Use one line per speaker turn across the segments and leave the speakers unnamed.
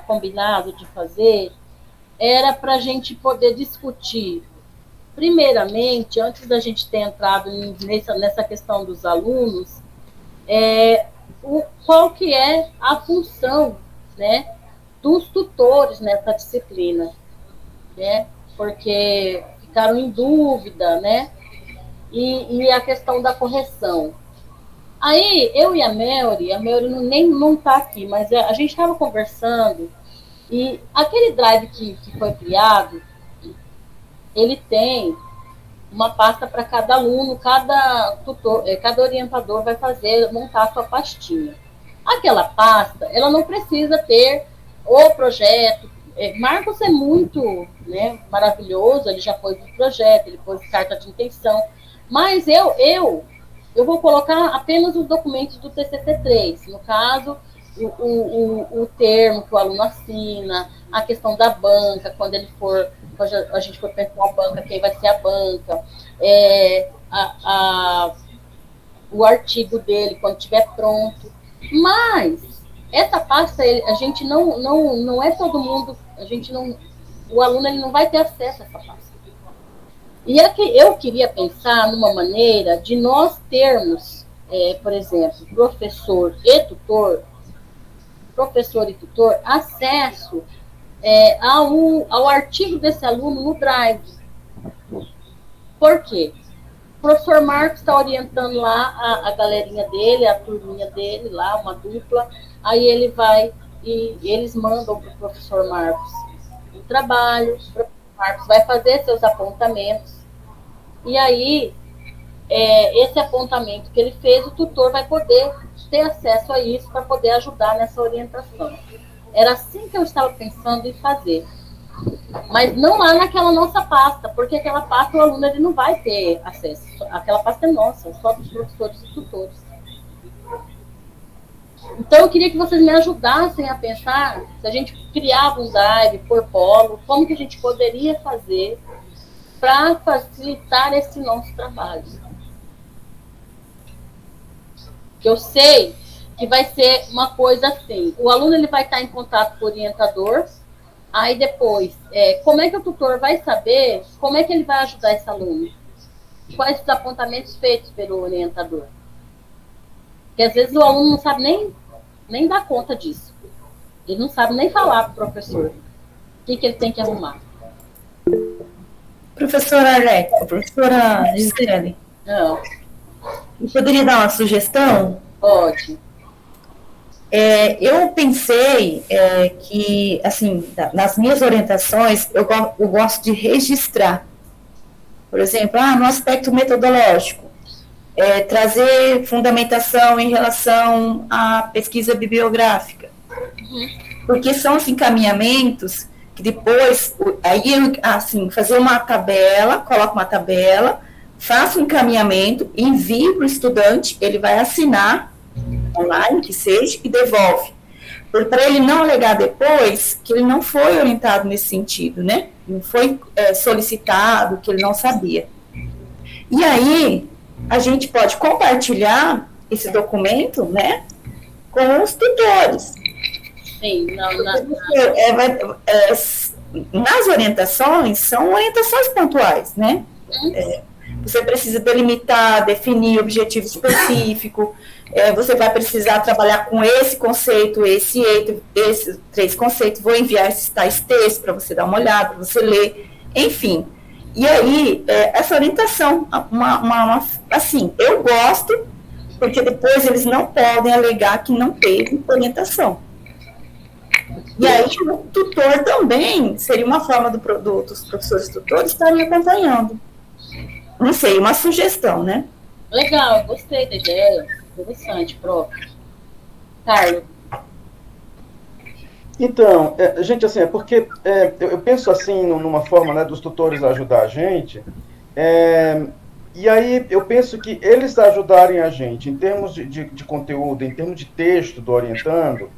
combinado de fazer era para a gente poder discutir, primeiramente, antes da gente ter entrado nessa questão dos alunos, qual que é a função, né, dos tutores nessa disciplina, né, porque ficaram em dúvida, né, e a questão da correção. Aí, eu e a Melry nem não está aqui, mas a gente estava conversando, e aquele drive que foi criado, ele tem uma pasta para cada aluno, cada tutor, cada orientador vai montar a sua pastinha. Aquela pasta, ela não precisa ter o projeto. Marcos é muito, né, maravilhoso, ele já pôs o projeto, ele pôs carta de intenção, mas eu vou colocar apenas os documentos do TCC3, no caso, o termo que o aluno assina, a questão da banca, quando a gente for pensar a banca, quem vai ser a banca, o artigo dele, quando estiver pronto. Mas essa pasta, a gente não é todo mundo, o aluno ele não vai ter acesso a essa pasta. E eu queria pensar numa maneira de nós termos, por exemplo, professor e tutor, acesso ao artigo desse aluno no Drive. Por quê? O professor Marcos está orientando lá a galerinha dele, a turminha dele, lá, uma dupla, aí ele vai e eles mandam para o professor Marcos o trabalho, o professor Marcos vai fazer seus apontamentos, e aí esse apontamento que ele fez, o tutor vai poder ter acesso a isso para poder ajudar nessa orientação. Era assim que eu estava pensando em fazer. Mas não lá naquela nossa pasta, porque aquela pasta o aluno ele não vai ter acesso. Aquela pasta é nossa, só dos professores e tutores. Então, eu queria que vocês me ajudassem a pensar, se a gente criava um drive por polo, como que a gente poderia fazer para facilitar esse nosso trabalho. Que eu sei que vai ser uma coisa assim, o aluno ele vai estar em contato com o orientador, aí depois, como é que o tutor vai saber como é que ele vai ajudar esse aluno? Quais os apontamentos feitos pelo orientador? Porque às vezes o aluno não sabe nem dar conta disso. Ele não sabe nem falar para o professor o que ele tem que arrumar.
Professora Alexa, professora Gisele.
Não.
Eu poderia dar uma sugestão?
Pode.
Eu pensei que, assim, nas minhas orientações, eu gosto de registrar. Por exemplo, no aspecto metodológico, trazer fundamentação em relação à pesquisa bibliográfica. Porque são os encaminhamentos que depois, aí, assim, fazer uma tabela, coloco uma tabela, faço um encaminhamento, envio para o estudante, ele vai assinar, online, que seja, e devolve. Para ele não alegar depois que ele não foi orientado nesse sentido, né? Não foi solicitado, que ele não sabia. E aí, a gente pode compartilhar esse documento, né, com os tutores.
Sim,
nas orientações, são orientações pontuais, né? Você precisa delimitar, definir objetivo específico, você vai precisar trabalhar com esse conceito, esses 3 conceitos, vou enviar esses tais textos para você dar uma olhada, para você ler, enfim. E aí, essa orientação, assim, eu gosto, porque depois eles não podem alegar que não teve orientação. E aí, o tutor também seria uma forma dos professores tutores estarem acompanhando. Não sei, uma sugestão, né?
Legal, gostei da ideia. Interessante, prof. Carlos.
Então, gente, assim, porque eu penso assim, numa forma, né, dos tutores ajudar a gente, e aí eu penso que eles ajudarem a gente em termos de conteúdo, em termos de texto do orientando,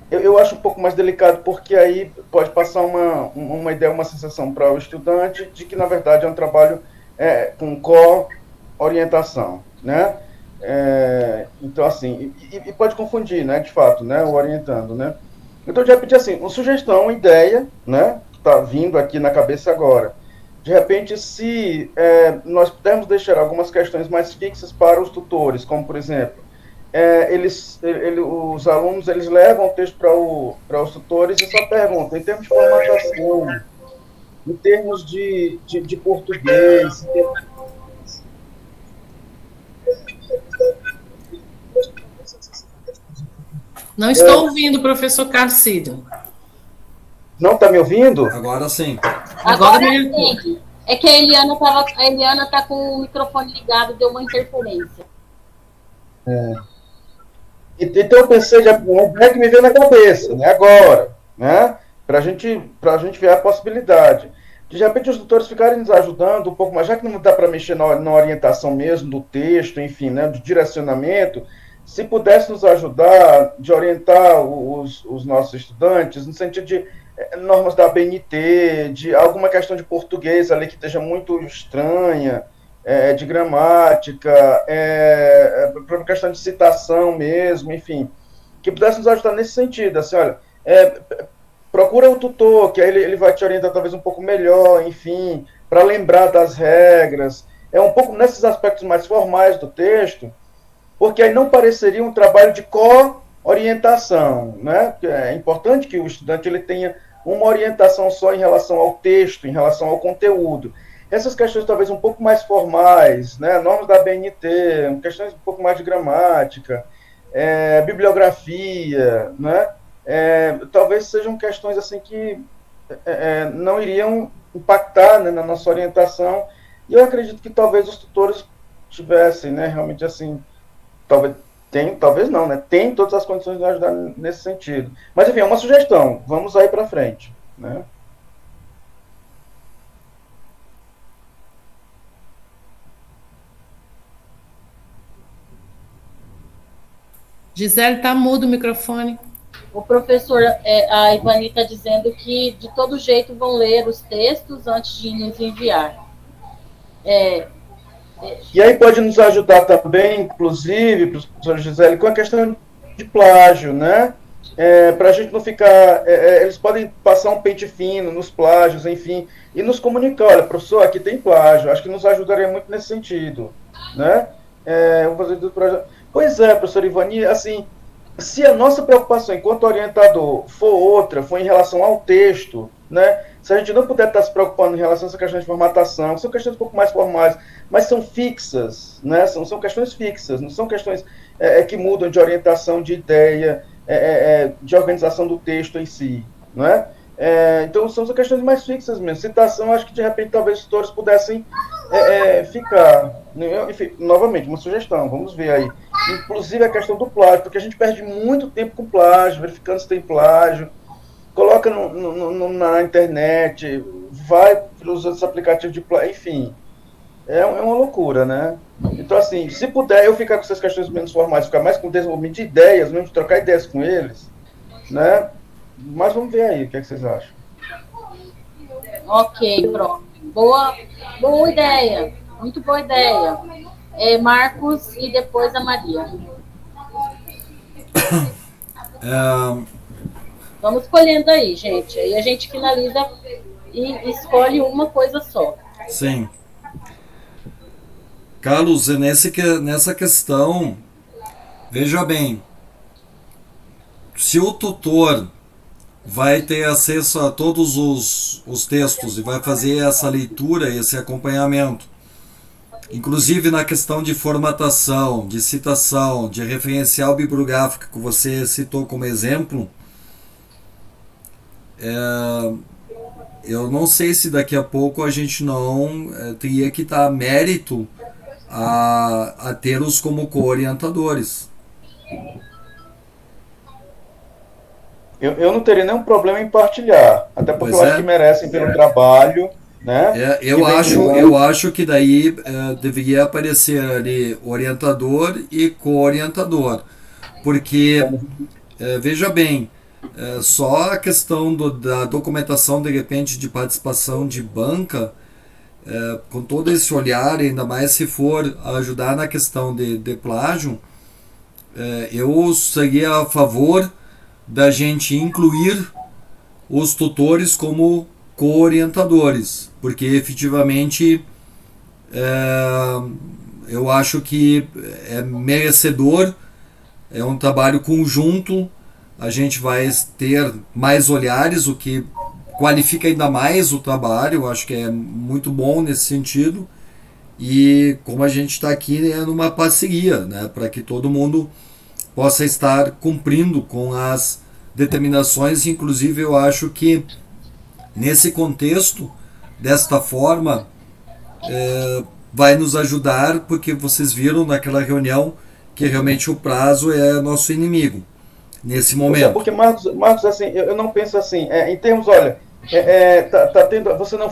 eu acho um pouco mais delicado, porque aí pode passar uma ideia, uma sensação para o estudante de que, na verdade, é um trabalho com co-orientação, né? Então, assim, e pode confundir, né, de fato, né, o orientando, né? Então, de repente, assim, uma sugestão, uma ideia, né, que está vindo aqui na cabeça agora. De repente, se nós pudermos deixar algumas questões mais fixas para os tutores, como, por exemplo, os alunos eles levam o texto para os tutores e só perguntam, em termos de formatação, em termos de português, em termos.
Não estou ouvindo, professor Carcídio.
Não está me ouvindo?
Agora sim.
Agora sim. É que a Eliana está com o microfone ligado, deu uma interferência.
Então eu pensei, uma ideia que me veio na cabeça, né, agora, né, para a gente ver a possibilidade. De repente os tutores ficarem nos ajudando um pouco mais, já que não dá para mexer na orientação mesmo do texto, enfim, né, do direcionamento, se pudesse nos ajudar de orientar os nossos estudantes no sentido de normas da ABNT, de alguma questão de português ali que esteja muito estranha, de gramática, por questão de citação mesmo, enfim, que pudesse nos ajudar nesse sentido, assim, olha, procura o tutor, que aí ele vai te orientar talvez um pouco melhor, enfim, para lembrar das regras, um pouco nesses aspectos mais formais do texto, porque aí não pareceria um trabalho de co-orientação, né? É importante que o estudante ele tenha uma orientação só em relação ao texto, em relação ao conteúdo. Essas questões talvez um pouco mais formais, né? Normas da BNT, questões um pouco mais de gramática, bibliografia, né? Talvez sejam questões assim que não iriam impactar, né, na nossa orientação, e eu acredito que talvez os tutores tivessem, né, realmente assim, talvez não, né? Tem todas as condições de ajudar nesse sentido. Mas, enfim, é uma sugestão. Vamos aí para frente, né?
Gisele, tá mudo o microfone.
O professor, a Ivani está dizendo que, de todo jeito, vão ler os textos antes de nos enviar.
E aí pode nos ajudar também, inclusive, professor Gisele, com a questão de plágio, né? Para a gente não ficar... eles podem passar um pente fino nos plágios, enfim, e nos comunicar, olha, professor, aqui tem plágio. Acho que nos ajudaria muito nesse sentido, né? Vou fazer tudo para... Pois é, professor Ivani, assim, se a nossa preocupação enquanto orientador for em relação ao texto, né? Se a gente não puder estar se preocupando em relação a essa questão de formatação, são questões um pouco mais formais, mas são fixas, né? São questões fixas, não são questões que mudam de orientação, de ideia, de organização do texto em si, né? Então são questões mais fixas mesmo. Citação, acho que de repente talvez os tutores pudessem ficar. Enfim, novamente, uma sugestão, vamos ver aí. Inclusive a questão do plágio, porque a gente perde muito tempo com plágio, verificando se tem plágio. Coloca na internet, vai para os outros aplicativos de plágio, enfim. É uma loucura, né? Então, assim, se puder eu ficar com essas questões menos formais, ficar mais com desenvolvimento de ideias, mesmo trocar ideias com eles, né? Mas vamos ver aí, o que vocês acham?
Ok, pronto. Boa ideia. Muito boa ideia. Marcos e depois a Maria. Vamos escolhendo aí, gente. Aí a gente finaliza e escolhe uma coisa só.
Sim. Carlos, nessa questão, veja bem, se o tutor vai ter acesso a todos os textos e vai fazer essa leitura, esse acompanhamento, inclusive na questão de formatação, de citação, de referencial bibliográfico que você citou como exemplo, eu não sei se daqui a pouco a gente não teria que dar mérito a tê-los como co-orientadores.
Eu não teria nenhum problema em partilhar, até porque eu acho que merecem pelo trabalho, né?
Eu acho que daí deveria aparecer ali orientador e co-orientador, porque veja bem, só a questão da documentação de repente de participação de banca, com todo esse olhar, ainda mais se for ajudar na questão de plágio, eu seria a favor da gente incluir os tutores como co-orientadores, porque efetivamente eu acho que é merecedor, é um trabalho conjunto, a gente vai ter mais olhares, o que qualifica ainda mais o trabalho, eu acho que é muito bom nesse sentido. E como a gente está aqui é numa parceria, né, para que todo mundo possa estar cumprindo com as determinações. Inclusive, eu acho que nesse contexto, desta forma, vai nos ajudar, porque vocês viram naquela reunião que realmente o prazo é nosso inimigo nesse momento.
Porque, Marcos, assim, eu não penso assim, em termos, olha, tá tendo, você não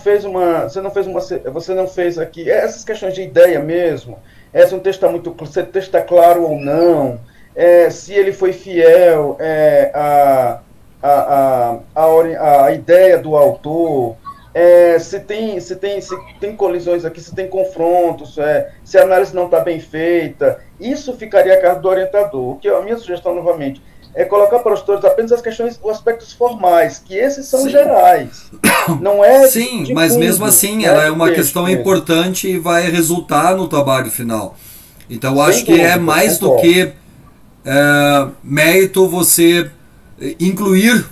fez aqui essas questões de ideia mesmo, se um texto está muito, se o texto está claro ou não, se ele foi fiel à ideia do autor, se tem colisões aqui, se tem confrontos, se a análise não está bem feita, isso ficaria a cargo do orientador. O que a minha sugestão novamente é colocar para os tutores apenas as questões, os aspectos formais, que esses são gerais. Não é
sim, mas fundo, mesmo assim, ela é uma questão importante e vai resultar no trabalho final. Então, acho que é mais do que mérito você incluir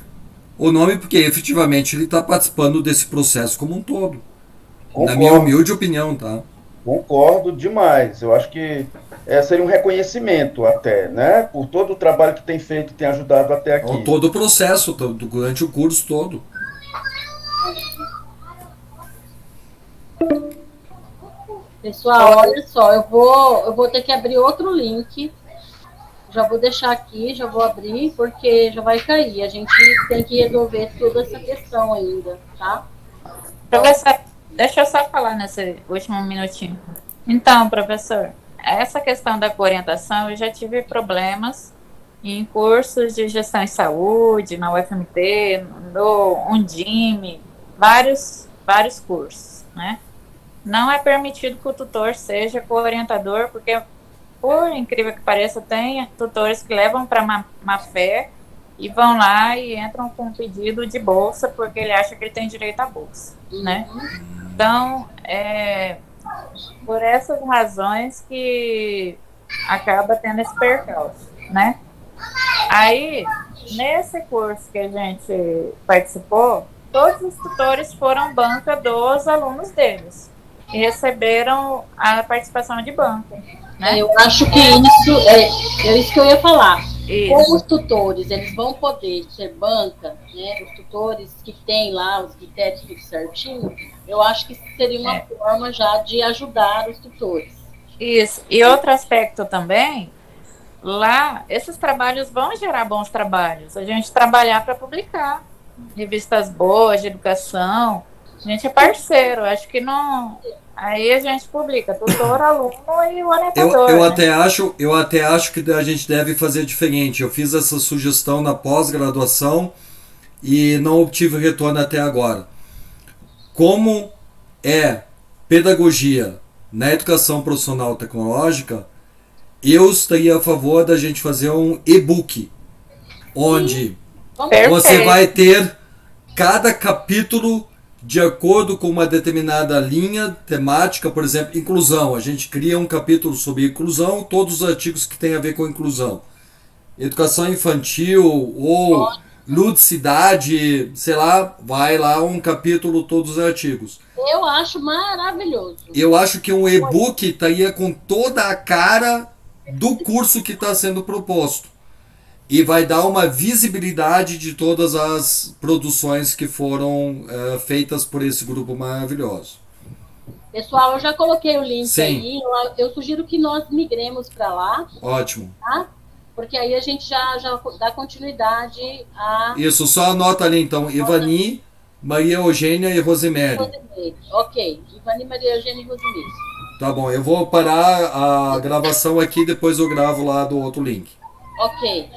o nome, porque efetivamente ele está participando desse processo como um todo. Concordo. Na minha humilde opinião, tá?
Concordo demais. Eu acho que seria um reconhecimento até, né? Por todo o trabalho que tem feito, tem ajudado até aqui.
Todo o processo, durante o curso todo.
Pessoal, olha só, eu vou ter que abrir outro link. Já vou deixar aqui, já vou abrir, porque já vai cair. A gente tem que resolver toda essa questão ainda, tá?
Professor, deixa eu só falar nesse último minutinho. Então, professor, essa questão da orientação, eu já tive problemas em cursos de gestão em saúde, na UFMT, no Undime, vários cursos, né? Não é permitido que o tutor seja co-orientador, porque, por incrível que pareça, tem tutores que levam para má fé e vão lá e entram com um pedido de bolsa porque ele acha que ele tem direito à bolsa, né? Então, por essas razões que acaba tendo esse percalço, né? Aí, nesse curso que a gente participou, todos os tutores foram banca dos alunos deles e receberam a participação de banca, né?
Eu acho que isso que eu ia falar. Isso. Como os tutores, eles vão poder ser banca, né? Os tutores que têm lá os critérios tudo certinho, eu acho que seria uma forma já de ajudar os tutores.
Isso. E outro aspecto também, lá, esses trabalhos vão gerar bons trabalhos. A gente trabalhar para publicar revistas boas de educação. A gente é parceiro. Acho que não. Aí a gente publica tutor, aluno e o orientador.
Eu até acho que a gente deve fazer diferente. Eu fiz essa sugestão na pós-graduação e não obtive retorno até agora. Como é pedagogia na educação profissional tecnológica, eu estaria a favor da gente fazer um e-book, onde você vai ter cada capítulo de acordo com uma determinada linha temática, por exemplo, inclusão. A gente cria um capítulo sobre inclusão, todos os artigos que têm a ver com inclusão. Educação infantil ou ludicidade, sei lá, vai lá um capítulo, todos os artigos.
Eu acho maravilhoso.
Eu acho que um e-book estaria com toda a cara do curso que está sendo proposto. E vai dar uma visibilidade de todas as produções que foram feitas por esse grupo maravilhoso.
Pessoal, eu já coloquei o link aí. Eu sugiro que nós migremos para lá.
Ótimo.
Tá? Porque aí a gente já dá continuidade a...
Isso, só anota ali então. Ivani, Maria Eugênia e Rosemary.
Ok, Ivani, Maria Eugênia e Rosemary.
Tá bom, eu vou parar a gravação aqui, depois eu gravo lá do outro link.
Ok.